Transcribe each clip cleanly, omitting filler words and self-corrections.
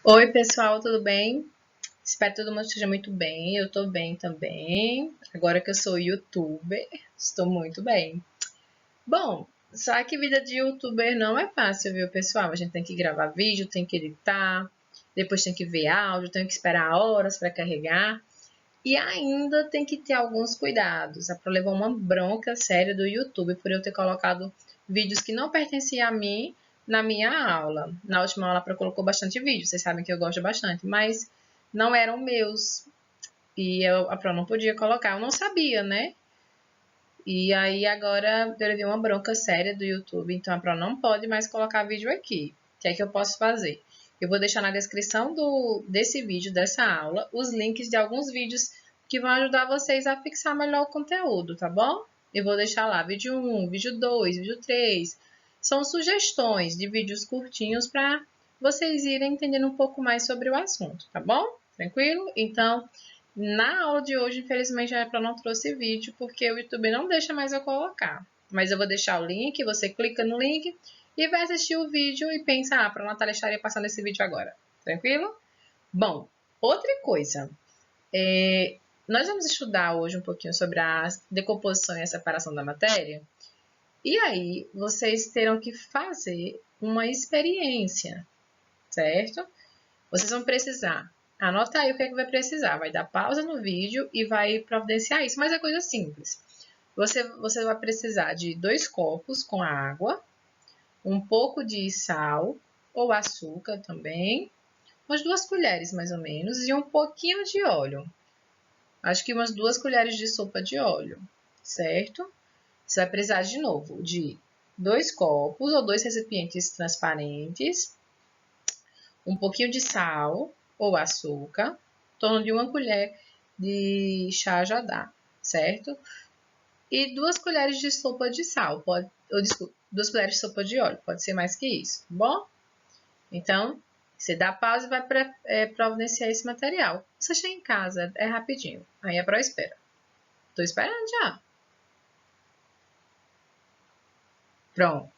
Oi, pessoal, tudo bem? Espero que todo mundo esteja muito bem. Eu tô bem também. Agora que eu sou youtuber, estou muito bem. Bom, só que vida de youtuber não é fácil, viu, pessoal? A gente tem que gravar vídeo, tem que editar, depois tem que ver áudio, tem que esperar horas para carregar. E ainda tem que ter alguns cuidados. É para levar uma bronca séria do YouTube por eu ter colocado vídeos que não pertenciam a mim na minha aula. Na última aula, a Pro colocou bastante vídeo, vocês sabem que eu gosto bastante, mas não eram meus. E a Pro não podia colocar, eu não sabia, né? E aí agora eu levei uma bronca séria do YouTube, então a Pro não pode mais colocar vídeo aqui. O que é que eu posso fazer? Eu vou deixar na descrição desse vídeo, dessa aula, os links de alguns vídeos que vão ajudar vocês a fixar melhor o conteúdo, tá bom? Eu vou deixar lá vídeo 1, vídeo 2, vídeo 3. São sugestões de vídeos curtinhos para vocês irem entendendo um pouco mais sobre o assunto, tá bom? Tranquilo? Então, na aula de hoje, infelizmente, a Apple não trouxe vídeo, porque o YouTube não deixa mais eu colocar. Mas eu vou deixar o link, você clica no link e vai assistir o vídeo e pensa, para a Natália estaria passando esse vídeo agora. Tranquilo? Bom, outra coisa. Nós vamos estudar hoje um pouquinho sobre a decomposição e a separação da matéria. E aí, vocês terão que fazer uma experiência, certo? Vocês vão precisar. Anota aí o que é que vai precisar. Vai dar pausa no vídeo e vai providenciar isso. Mas é coisa simples. Você vai precisar de 2 copos com água, um pouco de sal ou açúcar também, umas 2 colheres mais ou menos, e um pouquinho de óleo. Acho que umas 2 colheres de sopa de óleo, certo? Você vai precisar de novo de 2 copos ou 2 recipientes transparentes, um pouquinho de sal ou açúcar, em torno de 1 colher de chá já dá, certo? E 2 colheres de sopa de sal, desculpa, 2 colheres de sopa de óleo, pode ser mais que isso, tá bom? Então, você dá pausa e vai providenciar esse material. Você chega em casa, é rapidinho. Aí a Pro espera. Tô esperando já. Pronto,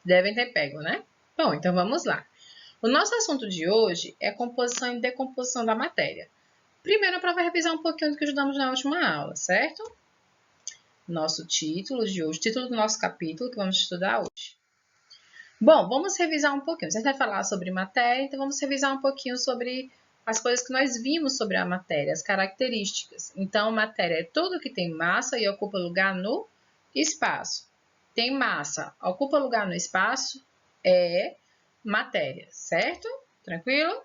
devem ter pego, né? Bom, então vamos lá. O nosso assunto de hoje é composição e decomposição da matéria. Primeiro, para revisar um pouquinho do que estudamos na última aula, certo? Nosso título de hoje, título do nosso capítulo que vamos estudar hoje. Bom, vamos revisar um pouquinho. Você vai falar sobre matéria, então vamos revisar um pouquinho sobre as coisas que nós vimos sobre a matéria, as características. Então, matéria é tudo que tem massa e ocupa lugar no espaço. Tem massa, ocupa lugar no espaço, é matéria, certo? Tranquilo?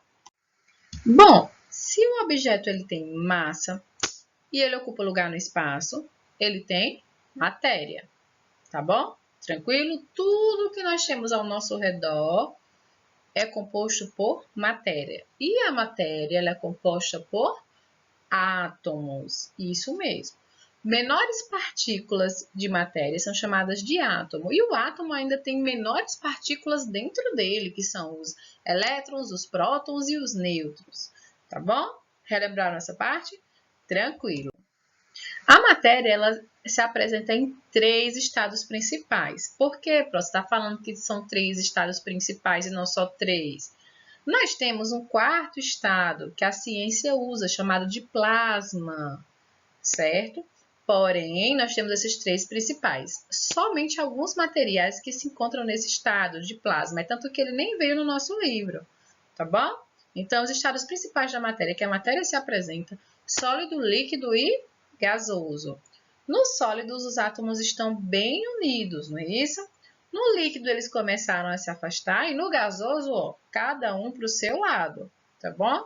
Bom, se o objeto ele tem massa e ele ocupa lugar no espaço, ele tem matéria, tá bom? Tranquilo? Tudo que nós temos ao nosso redor é composto por matéria. E a matéria ela é composta por átomos. Isso mesmo. Menores partículas de matéria são chamadas de átomo. E o átomo ainda tem menores partículas dentro dele, que são os elétrons, os prótons e os nêutrons. Tá bom? Relembraram essa parte? Tranquilo. A matéria ela se apresenta em 3 estados principais. Por que, Pro? Você está falando que são 3 estados principais e não só 3? Nós temos um 4º estado que a ciência usa, chamado de plasma, certo? Porém, nós temos esses 3 principais. Somente alguns materiais que se encontram nesse estado de plasma, é tanto que ele nem veio no nosso livro, tá bom? Então, os estados principais da matéria, que a matéria se apresenta, sólido, líquido e gasoso. Nos sólidos, os átomos estão bem unidos, não é isso? No líquido, eles começaram a se afastar e no gasoso, ó, cada um para o seu lado, tá bom?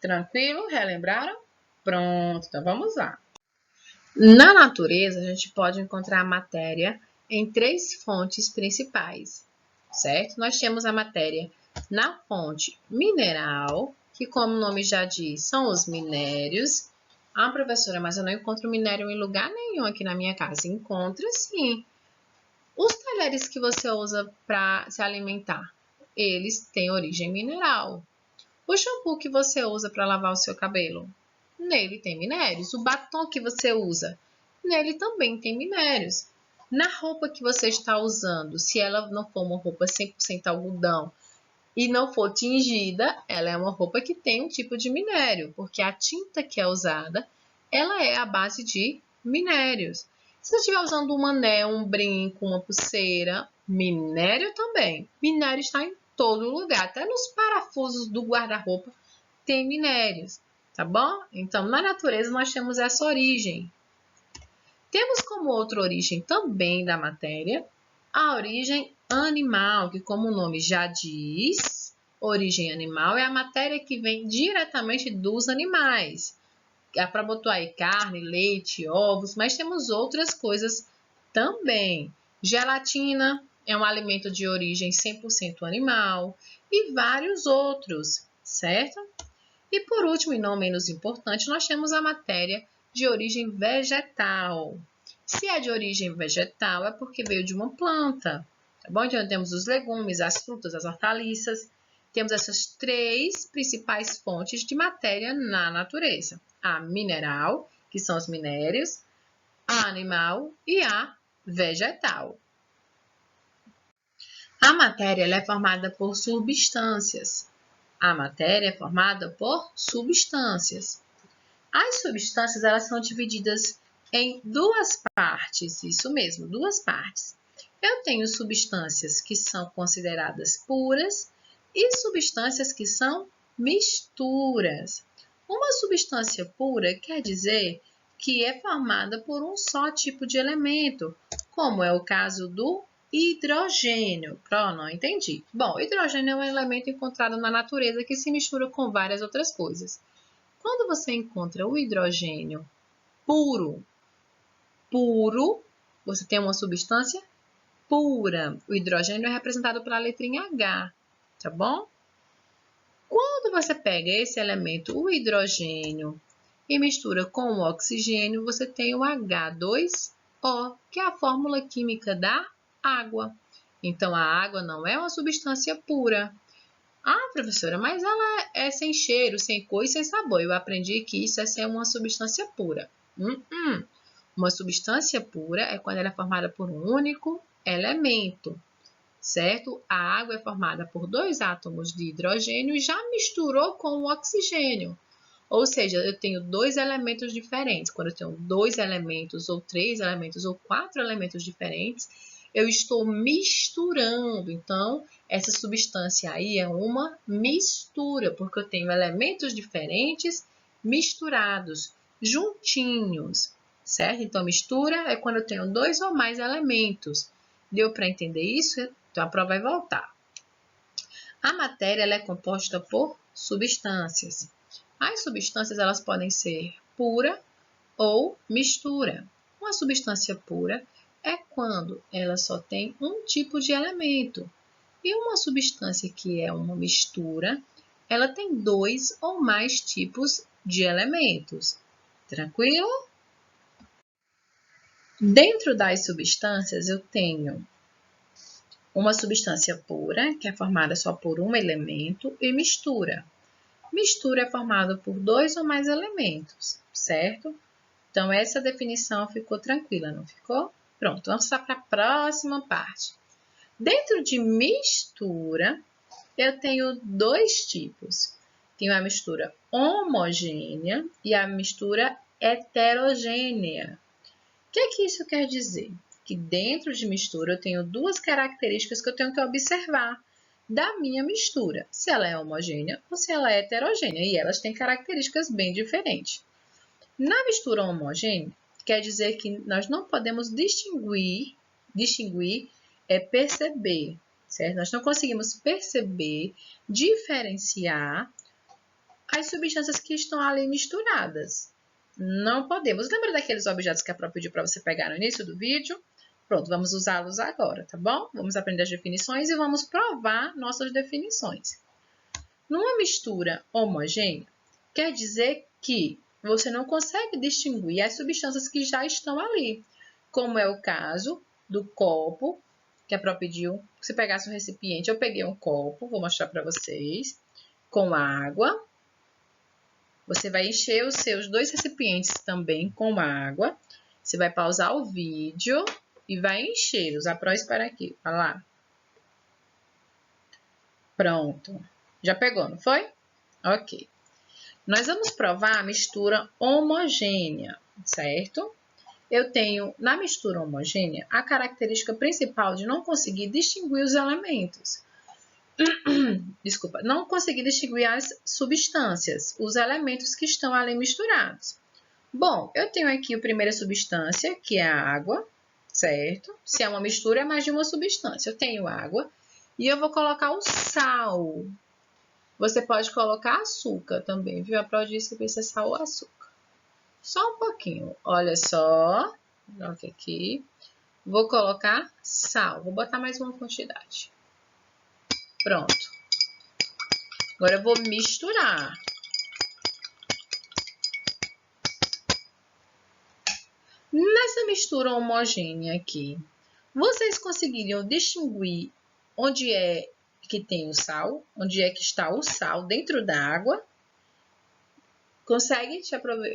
Tranquilo? Relembraram? Pronto, então vamos lá. Na natureza, a gente pode encontrar a matéria em 3 fontes principais, certo? Nós temos a matéria na fonte mineral, que como o nome já diz, são os minérios. Ah, professora, mas eu não encontro minério em lugar nenhum aqui na minha casa. Encontra sim. Os talheres que você usa para se alimentar, eles têm origem mineral. O shampoo que você usa para lavar o seu cabelo, nele tem minérios. O batom que você usa, nele também tem minérios. Na roupa que você está usando, se ela não for uma roupa 100% algodão, e não for tingida, ela é uma roupa que tem um tipo de minério, porque a tinta que é usada, ela é à base de minérios. Se você estiver usando um anel, um brinco, uma pulseira, minério também. Minério está em todo lugar, até nos parafusos do guarda-roupa tem minérios, tá bom? Então, na natureza, nós temos essa origem. Temos como outra origem também da matéria a origem animal, que como o nome já diz, origem animal é a matéria que vem diretamente dos animais. É para botar aí carne, leite, ovos, mas temos outras coisas também. Gelatina é um alimento de origem 100% animal e vários outros, certo? E por último, e não menos importante, nós temos a matéria de origem vegetal. Se é de origem vegetal, é porque veio de uma planta, tá bom? Então, temos os legumes, as frutas, as hortaliças. Temos essas três principais fontes de matéria na natureza. A mineral, que são os minérios, a animal e a vegetal. A matéria ela é formada por substâncias. A matéria é formada por substâncias. As substâncias elas são divididas em duas partes, isso mesmo, duas partes. Eu tenho substâncias que são consideradas puras e substâncias que são misturas. Uma substância pura quer dizer que é formada por um só tipo de elemento, como é o caso do hidrogênio. Não entendi. Bom, o hidrogênio é um elemento encontrado na natureza que se mistura com várias outras coisas. Quando você encontra o hidrogênio puro, você tem uma substância pura. O hidrogênio é representado pela letrinha H, tá bom? Quando você pega esse elemento, o hidrogênio, e mistura com o oxigênio, você tem o H2O, que é a fórmula química da água. Então, a água não é uma substância pura. Ah, professora, mas ela é sem cheiro, sem cor e sem sabor. Eu aprendi que isso é ser uma substância pura. Uma substância pura é quando ela é formada por um único elemento, certo? A água é formada por dois átomos de hidrogênio e já misturou com o oxigênio. Ou seja, eu tenho dois elementos diferentes. Quando eu tenho dois elementos, ou três elementos, ou quatro elementos diferentes, eu estou misturando. Então, essa substância aí é uma mistura, porque eu tenho elementos diferentes misturados, juntinhos, certo? Então, mistura é quando eu tenho dois ou mais elementos. Deu para entender isso? Então, a prova vai voltar. A matéria ela é composta por substâncias. As substâncias elas podem ser pura ou mistura. Uma substância pura é quando ela só tem um tipo de elemento. E uma substância que é uma mistura, ela tem dois ou mais tipos de elementos. Tranquilo? Dentro das substâncias eu tenho uma substância pura, que é formada só por um elemento, e mistura. Mistura é formada por dois ou mais elementos, certo? Então, essa definição ficou tranquila, não ficou? Pronto, vamos para a próxima parte. Dentro de mistura, eu tenho dois tipos. Tenho a mistura homogênea e a mistura heterogênea. O que isso quer dizer? Que dentro de mistura eu tenho duas características que eu tenho que observar da minha mistura, se ela é homogênea ou se ela é heterogênea, e elas têm características bem diferentes. Na mistura homogênea, quer dizer que nós não podemos perceber, certo? Nós não conseguimos perceber, diferenciar as substâncias que estão ali misturadas. Não podemos. Lembra daqueles objetos que a Pró pediu para você pegar no início do vídeo? Pronto, vamos usá-los agora, tá bom? Vamos aprender as definições e vamos provar nossas definições. Numa mistura homogênea, quer dizer que você não consegue distinguir as substâncias que já estão ali, como é o caso do copo, que a Pró pediu que você pegasse um recipiente. Eu peguei um copo, vou mostrar para vocês, com água. Você vai encher os seus dois recipientes também com água. Você vai pausar o vídeo e vai enchê-los. A Pró espera aqui. Olha lá. Pronto. Já pegou, não foi? Ok. Nós vamos provar a mistura homogênea, certo? Eu tenho, na mistura homogênea, a característica principal de não conseguir distinguir os elementos. Desculpa, não conseguir distinguir as substâncias, os elementos que estão ali misturados. Bom, eu tenho aqui a primeira substância, que é a água, certo? Se é uma mistura, é mais de uma substância. Eu tenho água e eu vou colocar o sal. Você pode colocar açúcar também, viu? A prova diz que precisa sal ou açúcar. Só um pouquinho. Olha só. Coloque aqui. Vou colocar sal. Vou botar mais uma quantidade. Pronto. Agora eu vou misturar. Nessa mistura homogênea aqui, vocês conseguiriam distinguir onde é que tem o sal? Onde é que está o sal dentro da água? Consegue? Deixa eu provar.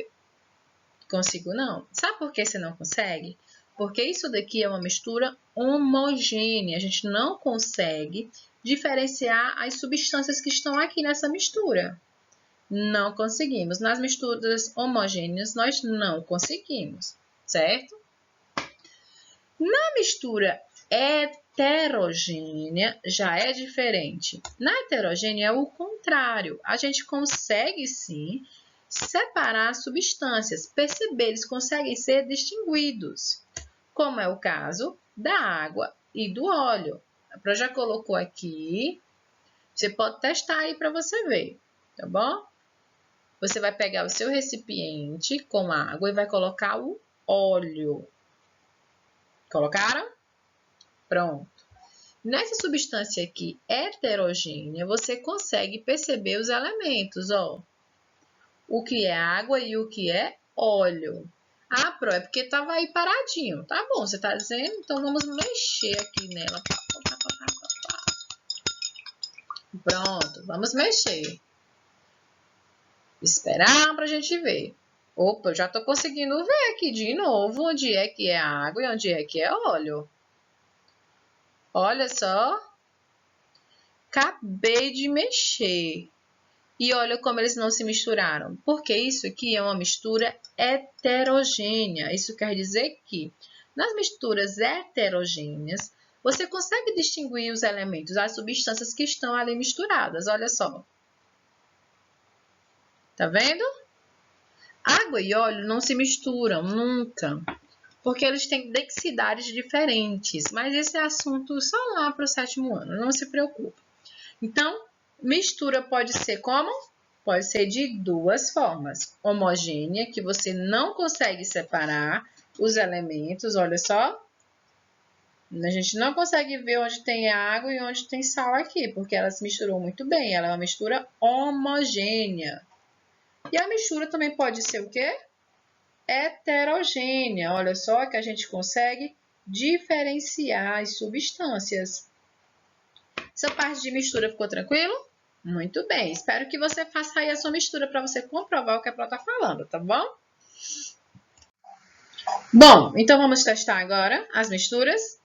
Consigo não. Sabe por que você não consegue? Porque isso daqui é uma mistura homogênea. A gente não consegue diferenciar as substâncias que estão aqui nessa mistura. Não conseguimos. Nas misturas homogêneas, nós não conseguimos, certo? Na mistura heterogênea, já é diferente. Na heterogênea é o contrário. A gente consegue, sim, separar substâncias, perceber, eles conseguem ser distinguidos, como é o caso da água e do óleo. A Pro já colocou aqui, você pode testar aí para você ver, tá bom? Você vai pegar o seu recipiente com água e vai colocar o óleo. Colocaram? Pronto. Nessa substância aqui heterogênea, você consegue perceber os elementos, ó. O que é água e o que é óleo. Ah, Pro, é porque estava aí paradinho. Tá bom, você está dizendo? Então, vamos mexer aqui nela. Pronto, vamos mexer. Esperar para a gente ver. Opa, eu já estou conseguindo ver aqui de novo onde é que é água e onde é que é óleo. Olha só. Acabei de mexer. E olha como eles não se misturaram. Porque isso aqui é uma mistura heterogênea. Isso quer dizer que nas misturas heterogêneas, você consegue distinguir os elementos, as substâncias que estão ali misturadas. Olha só. Tá vendo? Água e óleo não se misturam nunca. Porque eles têm densidades diferentes. Mas esse é assunto só lá para o 7º ano. Não se preocupe. Então, mistura pode ser como? Pode ser de duas formas. Homogênea, que você não consegue separar os elementos, olha só. A gente não consegue ver onde tem água e onde tem sal aqui, porque ela se misturou muito bem. Ela é uma mistura homogênea. E a mistura também pode ser o quê? Heterogênea. Olha só que a gente consegue diferenciar as substâncias. Essa parte de mistura ficou tranquilo? Muito bem. Espero que você faça aí a sua mistura para você comprovar o que a Pro está falando, tá bom? Bom, então vamos testar agora as misturas.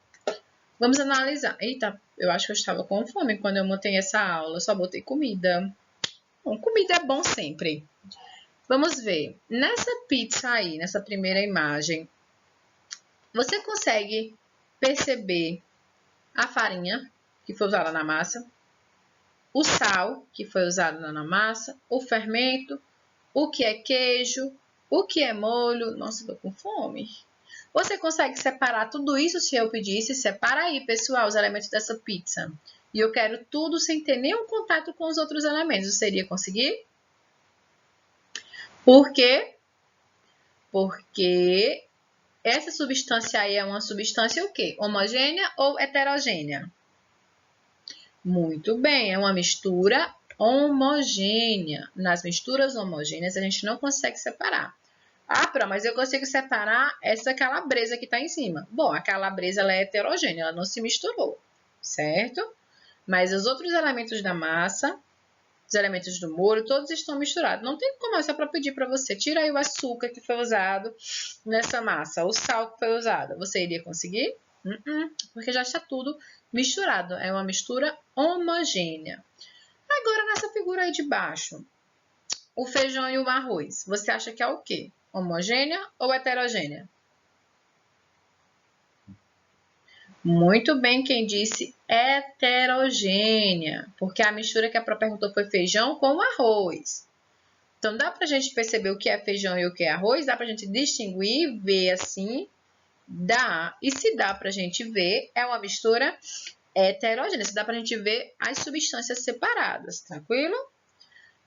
Vamos analisar. Eita, eu acho que eu estava com fome quando eu montei essa aula. Eu só botei comida. Bom, comida é bom sempre. Vamos ver. Nessa pizza aí, nessa primeira imagem, você consegue perceber a farinha que foi usada na massa, o sal que foi usado na massa, o fermento, o que é queijo, o que é molho. Nossa, eu tô com fome. Você consegue separar tudo isso se eu pedisse? Separa aí, pessoal, os elementos dessa pizza. E eu quero tudo sem ter nenhum contato com os outros elementos. Você iria conseguir? Por quê? Porque essa substância aí é uma substância o quê? Homogênea ou heterogênea? Muito bem, é uma mistura homogênea. Nas misturas homogêneas, a gente não consegue separar. Ah, Pro, mas eu consigo separar essa calabresa que está em cima. Bom, a calabresa ela é heterogênea, ela não se misturou, certo? Mas os outros elementos da massa, os elementos do molho, todos estão misturados. Não tem como, é só para pedir para você. Tira aí o açúcar que foi usado nessa massa, o sal que foi usado. Você iria conseguir? Porque já está tudo misturado. É uma mistura homogênea. Agora, nessa figura aí de baixo, o feijão e o arroz, você acha que é o quê? Homogênea ou heterogênea? Muito bem, quem disse heterogênea, porque a mistura que a Pro perguntou foi feijão com arroz. Então, dá pra gente perceber o que é feijão e o que é arroz? Dá pra gente distinguir, ver assim? Dá. E se dá pra gente ver, é uma mistura heterogênea. Se dá pra gente ver as substâncias separadas, tranquilo?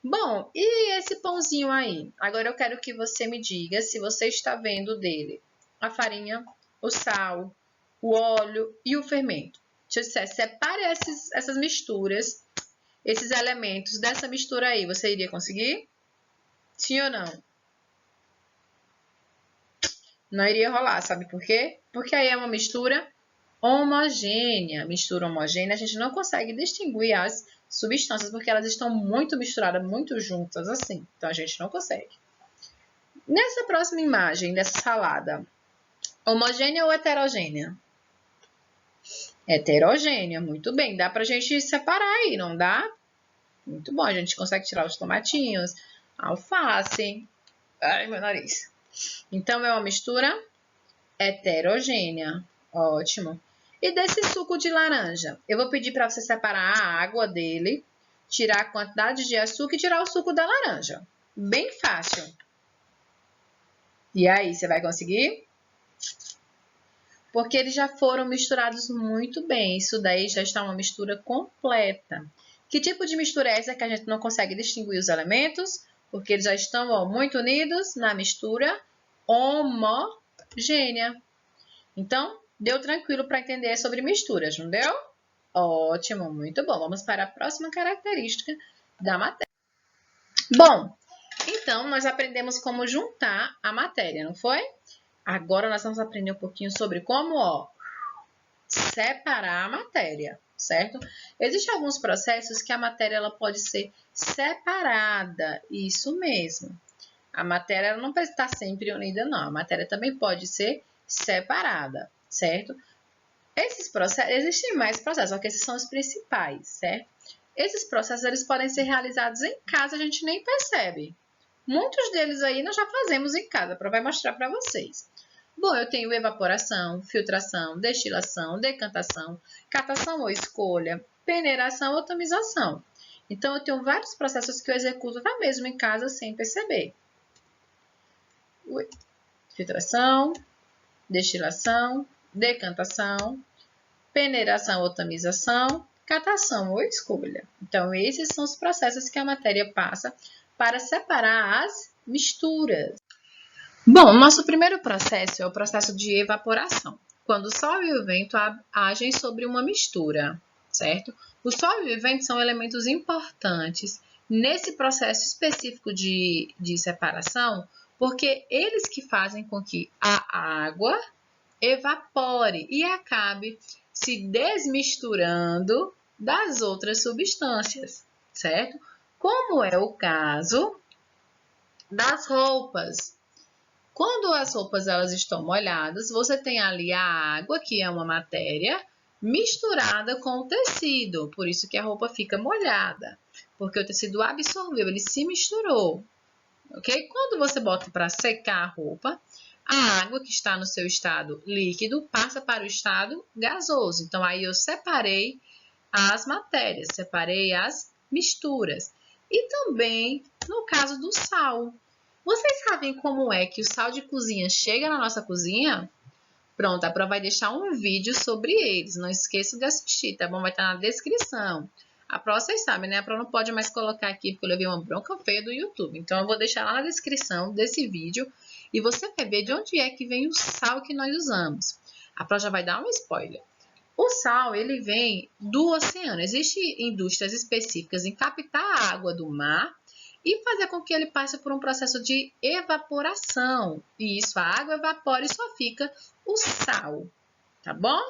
Bom, e esse pãozinho aí? Agora eu quero que você me diga se você está vendo dele a farinha, o sal, o óleo e o fermento. Deixa eu dizer, separe essas misturas, esses elementos dessa mistura aí. Você iria conseguir? Sim ou não? Não iria rolar, sabe por quê? Porque aí é uma mistura homogênea. Mistura homogênea, a gente não consegue distinguir as substâncias, porque elas estão muito misturadas, muito juntas assim. Então, a gente não consegue. Nessa próxima imagem dessa salada, homogênea ou heterogênea? Heterogênea, muito bem. Dá pra gente separar aí, não dá? Muito bom, a gente consegue tirar os tomatinhos, a alface. Ai, meu nariz. Então, é uma mistura heterogênea. Ótimo. E desse suco de laranja? Eu vou pedir para você separar a água dele, tirar a quantidade de açúcar e tirar o suco da laranja. Bem fácil. E aí, você vai conseguir? Porque eles já foram misturados muito bem. Isso daí já está uma mistura completa. Que tipo de mistura é essa que a gente não consegue distinguir os elementos? Porque eles já estão muito unidos na mistura homogênea. Então, deu tranquilo para entender sobre misturas, não deu? Ótimo, muito bom. Vamos para a próxima característica da matéria. Bom, então nós aprendemos como juntar a matéria, não foi? Agora nós vamos aprender um pouquinho sobre como, separar a matéria, certo? Existem alguns processos que a matéria ela pode ser separada, isso mesmo. A matéria ela não precisa estar sempre unida, não. A matéria também pode ser separada, certo? Esses processos, existem mais processos, só que esses são os principais, certo? Esses processos eles podem ser realizados em casa, a gente nem percebe. Muitos deles aí nós já fazemos em casa, vai mostrar para vocês. Bom, eu tenho evaporação, filtração, destilação, decantação, catação ou escolha, peneiração ou tamização. Então, eu tenho vários processos que eu executo até mesmo em casa sem perceber. Filtração, destilação, decantação, peneiração ou tamização, catação ou escolha. Então, esses são os processos que a matéria passa para separar as misturas. Bom, nosso primeiro processo é o processo de evaporação, quando o sol e o vento agem sobre uma mistura, certo? O sol e o vento são elementos importantes nesse processo específico de separação, porque eles que fazem com que a água evapore e acabe se desmisturando das outras substâncias, certo? Como é o caso das roupas. Quando as roupas elas estão molhadas, você tem ali a água, que é uma matéria, misturada com o tecido. Por isso que a roupa fica molhada, porque o tecido absorveu, ele se misturou. Ok? Quando você bota para secar a roupa, a água que está no seu estado líquido passa para o estado gasoso. Então, aí eu separei as matérias, separei as misturas. E também no caso do sal. Vocês sabem como é que o sal de cozinha chega na nossa cozinha? Pronto, a Pro vai deixar um vídeo sobre eles. Não esqueça de assistir, tá bom? Vai estar na descrição. A Pro, vocês sabem, né? A Pro não pode mais colocar aqui porque eu levei uma bronca feia do YouTube. Então, eu vou deixar lá na descrição desse vídeo e você vai ver de onde é que vem o sal que nós usamos. A Pro já vai dar um spoiler. O sal, ele vem do oceano. Existem indústrias específicas em captar a água do mar e fazer com que ele passe por um processo de evaporação. E isso, a água evapora e só fica o sal, tá bom?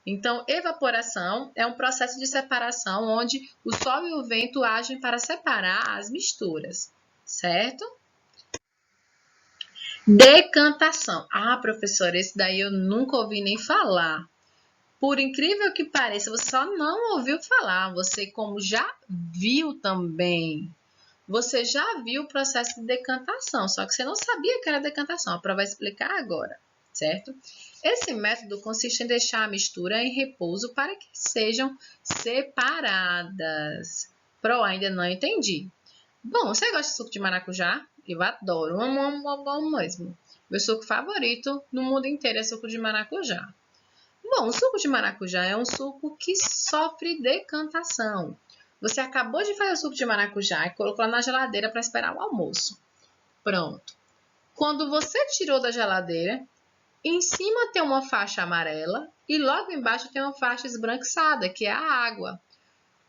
Então, evaporação é um processo de separação onde o sol e o vento agem para separar as misturas, certo? Decantação. Ah, professora, esse daí eu nunca ouvi nem falar. Por incrível que pareça, você só não ouviu falar, você como já viu também. Você já viu o processo de decantação, só que você não sabia que era decantação. A prova vai explicar agora, certo? Esse método consiste em deixar a mistura em repouso para que sejam separadas. Pro, ainda não entendi. Bom, você gosta de suco de maracujá? Eu adoro, amo mesmo. Meu suco favorito no mundo inteiro é suco de maracujá. Bom, o suco de maracujá é um suco que sofre decantação. Você acabou de fazer o suco de maracujá e colocou na geladeira para esperar o almoço. Pronto. Quando você tirou da geladeira, em cima tem uma faixa amarela e logo embaixo tem uma faixa esbranquiçada, que é a água.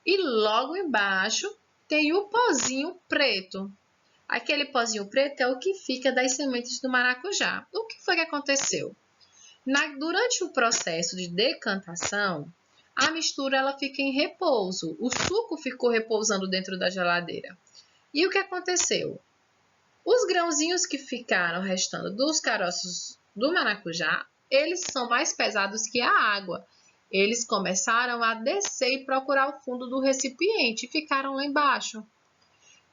E logo embaixo tem o pozinho preto. Aquele pozinho preto é o que fica das sementes do maracujá. O que foi que aconteceu? Durante o processo de decantação, a mistura ela fica em repouso. O suco ficou repousando dentro da geladeira. E o que aconteceu? Os grãozinhos que ficaram restando dos caroços do maracujá, eles são mais pesados que a água. Eles começaram a descer e procurar o fundo do recipiente e ficaram lá embaixo.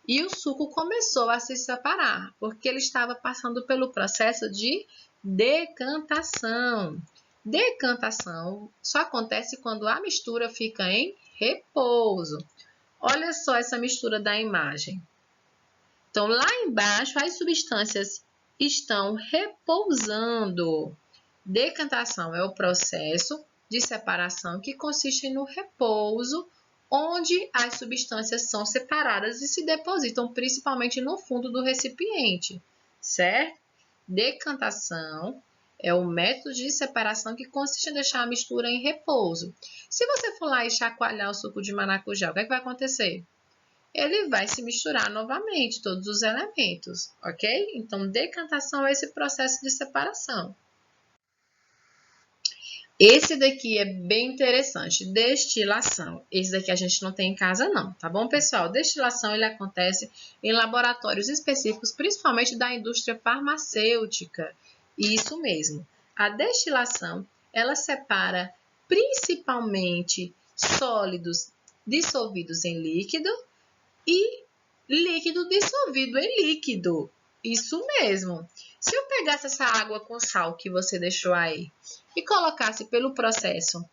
E o suco começou a se separar, porque ele estava passando pelo processo de decantação. Decantação só acontece quando a mistura fica em repouso. Olha só essa mistura da imagem. Então, lá embaixo, as substâncias estão repousando. Decantação é o processo de separação que consiste no repouso, onde as substâncias são separadas e se depositam principalmente no fundo do recipiente, certo? Decantação é o método de separação que consiste em deixar a mistura em repouso. Se você for lá e chacoalhar o suco de maracujá, o que é que vai acontecer? Ele vai se misturar novamente, todos os elementos, ok? Então, decantação é esse processo de separação. Esse daqui é bem interessante, destilação. Esse daqui a gente não tem em casa não, tá bom, pessoal? Destilação ele acontece em laboratórios específicos, principalmente da indústria farmacêutica. Isso mesmo. A destilação, ela separa principalmente sólidos dissolvidos em líquido e líquido dissolvido em líquido. Isso mesmo. Se eu pegasse essa água com sal que você deixou aí e colocasse pelo processo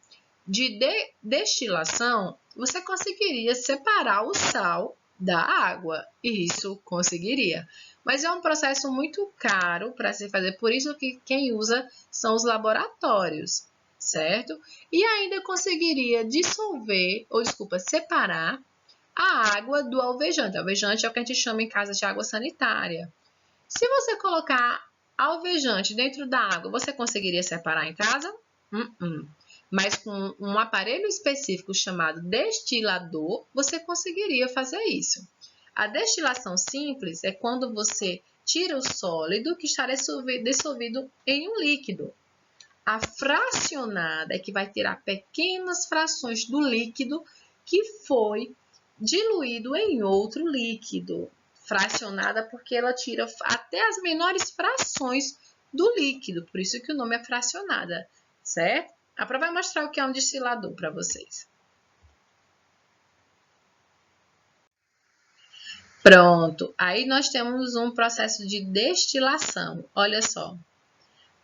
de destilação, você conseguiria separar o sal da água. Isso conseguiria. Mas é um processo muito caro para se fazer, por isso que quem usa são os laboratórios, certo? E ainda conseguiria separar a água do alvejante. Alvejante é o que a gente chama em casa de água sanitária. Se você colocar alvejante dentro da água, você conseguiria separar em casa? Mas com um aparelho específico chamado destilador, você conseguiria fazer isso. A destilação simples é quando você tira o sólido que está dissolvido em um líquido. A fracionada é que vai tirar pequenas frações do líquido que foi diluído em outro líquido. Fracionada porque ela tira até as menores frações do líquido, por isso que o nome é fracionada, certo? A prova vai mostrar o que é um destilador para vocês. Pronto, aí nós temos um processo de destilação, olha só.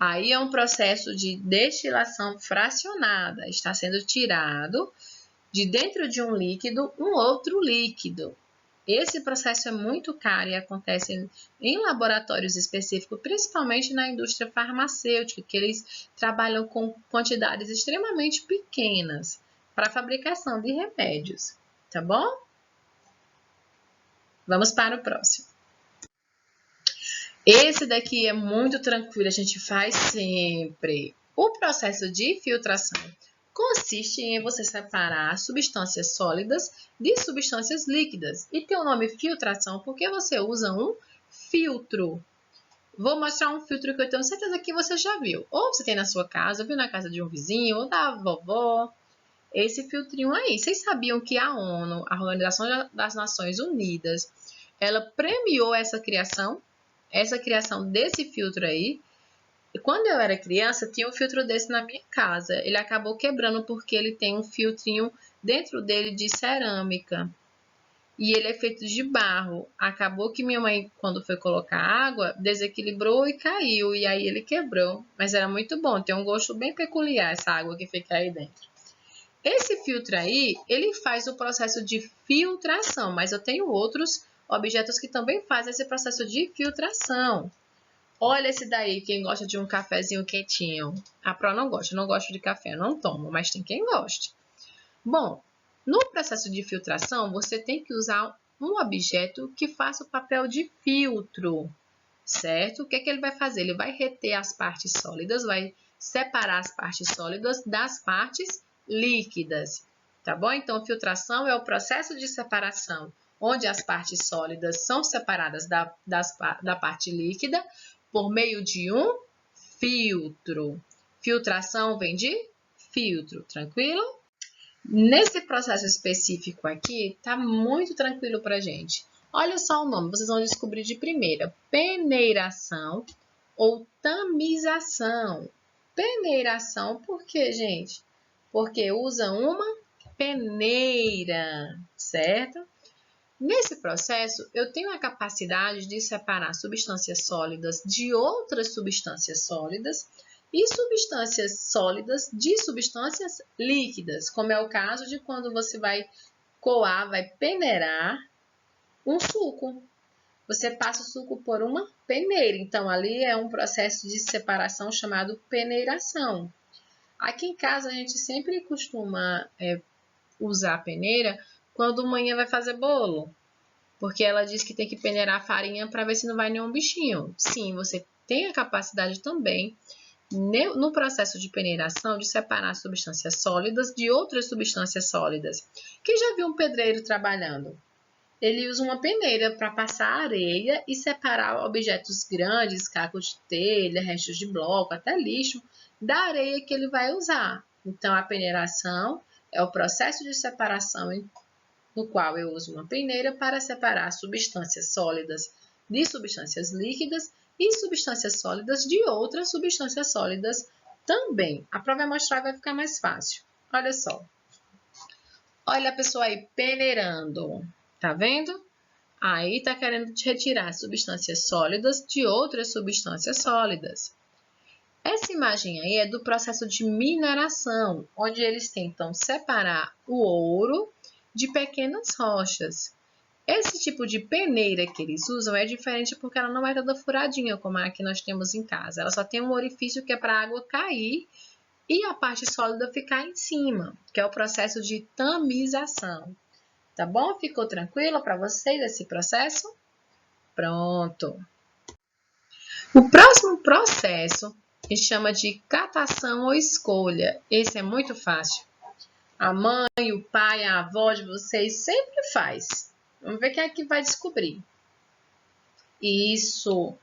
Aí é um processo de destilação fracionada, está sendo tirado de dentro de um líquido um outro líquido. Esse processo é muito caro e acontece em laboratórios específicos, principalmente na indústria farmacêutica, que eles trabalham com quantidades extremamente pequenas para a fabricação de remédios, tá bom? Vamos para o próximo. Esse daqui é muito tranquilo, a gente faz sempre. O processo de filtração consiste em você separar substâncias sólidas de substâncias líquidas. E tem o nome filtração porque você usa um filtro. Vou mostrar um filtro que eu tenho certeza que você já viu. Ou você tem na sua casa, ou viu na casa de um vizinho, ou da vovó. Esse filtrinho aí. Vocês sabiam que a ONU, a Organização das Nações Unidas, ela premiou essa criação desse filtro aí. Quando eu era criança, tinha um filtro desse na minha casa. Ele acabou quebrando porque ele tem um filtrinho dentro dele de cerâmica. E ele é feito de barro. Acabou que minha mãe, quando foi colocar água, desequilibrou e caiu. E aí ele quebrou. Mas era muito bom. Tem um gosto bem peculiar essa água que fica aí dentro. Esse filtro aí, ele faz o processo de filtração. Mas eu tenho outros objetos que também fazem esse processo de filtração. Olha esse daí, quem gosta de um cafezinho quentinho. A Pro não gosta, eu não gosto de café, eu não tomo, mas tem quem goste. Bom, no processo de filtração, você tem que usar um objeto que faça o papel de filtro, certo? O que é que ele vai fazer? Ele vai reter as partes sólidas, vai separar as partes sólidas das partes líquidas, tá bom? Então, filtração é o processo de separação, onde as partes sólidas são separadas da parte líquida por meio de um filtro. Filtração vem de filtro, tranquilo? Nesse processo específico aqui, tá muito tranquilo pra gente. Olha só o nome, vocês vão descobrir de primeira. Peneiração ou tamização. Peneiração, por quê, gente? Porque usa uma peneira, certo? Nesse processo, eu tenho a capacidade de separar substâncias sólidas de outras substâncias sólidas e substâncias sólidas de substâncias líquidas, como é o caso de quando você vai coar, vai peneirar um suco. Você passa o suco por uma peneira, então ali é um processo de separação chamado peneiração. Aqui em casa a gente sempre costuma usar a peneira quando manhã vai fazer bolo, porque ela diz que tem que peneirar a farinha para ver se não vai nenhum bichinho. Sim, você tem a capacidade também, no processo de peneiração, de separar substâncias sólidas de outras substâncias sólidas. Quem já viu um pedreiro trabalhando? Ele usa uma peneira para passar areia e separar objetos grandes, cacos de telha, restos de bloco, até lixo, da areia que ele vai usar. Então, a peneiração é o processo de separação no qual eu uso uma peneira para separar substâncias sólidas de substâncias líquidas e substâncias sólidas de outras substâncias sólidas também. A prova vai mostrar e vai ficar mais fácil. Olha só. Olha a pessoa aí peneirando. Tá vendo? Aí tá querendo retirar substâncias sólidas de outras substâncias sólidas. Essa imagem aí é do processo de mineração, onde eles tentam separar o ouro de pequenas rochas. Esse tipo de peneira que eles usam é diferente porque ela não é toda furadinha, como a que nós temos em casa. Ela só tem um orifício que é para a água cair e a parte sólida ficar em cima, que é o processo de tamização. Tá bom? Ficou tranquilo para vocês esse processo? Pronto. O próximo processo se chama de catação ou escolha. Esse é muito fácil. A mãe, o pai, a avó de vocês sempre faz. Vamos ver quem é que vai descobrir. Isso.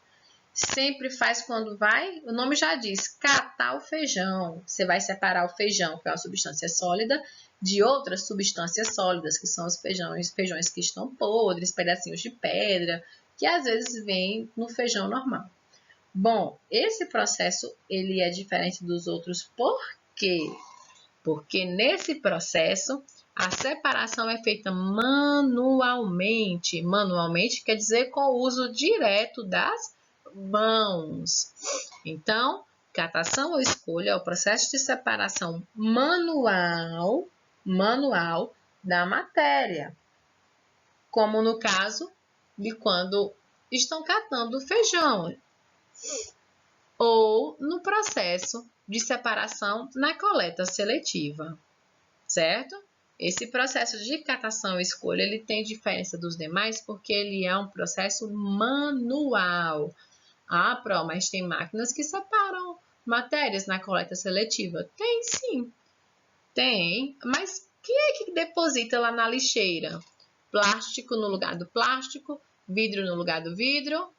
Sempre faz quando vai, o nome já diz, catar o feijão. Você vai separar o feijão, que é uma substância sólida, de outras substâncias sólidas, que são os feijões que estão podres, pedacinhos de pedra, que às vezes vêm no feijão normal. Bom, esse processo ele é diferente dos outros, por quê? Porque nesse processo a separação é feita manualmente. Manualmente quer dizer com o uso direto das mãos. Então, catação ou escolha é o processo de separação manual da matéria. Como no caso de quando estão catando feijão. Ou no processo de separação na coleta seletiva, certo? Esse processo de catação e escolha, ele tem diferença dos demais porque ele é um processo manual. Ah, Pro, mas tem máquinas que separam matérias na coleta seletiva? Tem sim, tem. Mas quem é que deposita lá na lixeira? Plástico no lugar do plástico, vidro no lugar do vidro.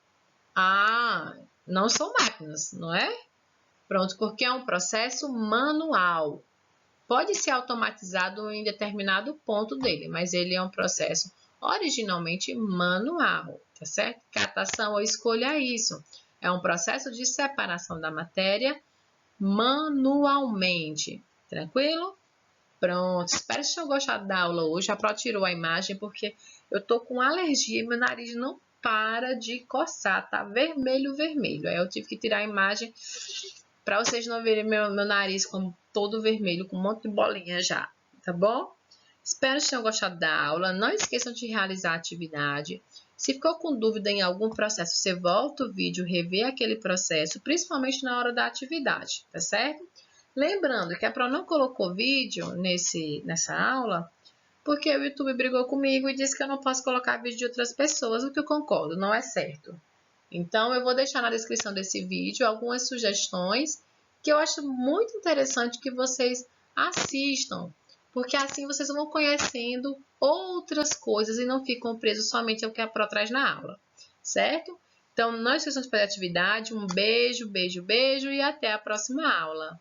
Ah, não são máquinas, não é? Pronto, porque é um processo manual. Pode ser automatizado em determinado ponto dele, mas ele é um processo originalmente manual, tá certo? Catação ou escolha é isso. É um processo de separação da matéria manualmente. Tranquilo? Pronto, espero que vocês tenham gostado da aula hoje. A Pro tirou a imagem porque eu tô com alergia e meu nariz não para de coçar, tá vermelho, vermelho. Aí eu tive que tirar a imagem para vocês não verem meu nariz como todo vermelho, com um monte de bolinha já, tá bom? Espero que vocês tenham gostado da aula. Não esqueçam de realizar a atividade. Se ficou com dúvida em algum processo, você volta o vídeo, revê aquele processo, principalmente na hora da atividade, tá certo? Lembrando que a Pro não colocou vídeo nessa aula, porque o YouTube brigou comigo e disse que eu não posso colocar vídeo de outras pessoas, o que eu concordo, não é certo. Então, eu vou deixar na descrição desse vídeo algumas sugestões que eu acho muito interessante que vocês assistam, porque assim vocês vão conhecendo outras coisas e não ficam presos somente ao que a Pro traz na aula, certo? Então, não esqueçam de fazer atividade. Um beijo, beijo, beijo e até a próxima aula.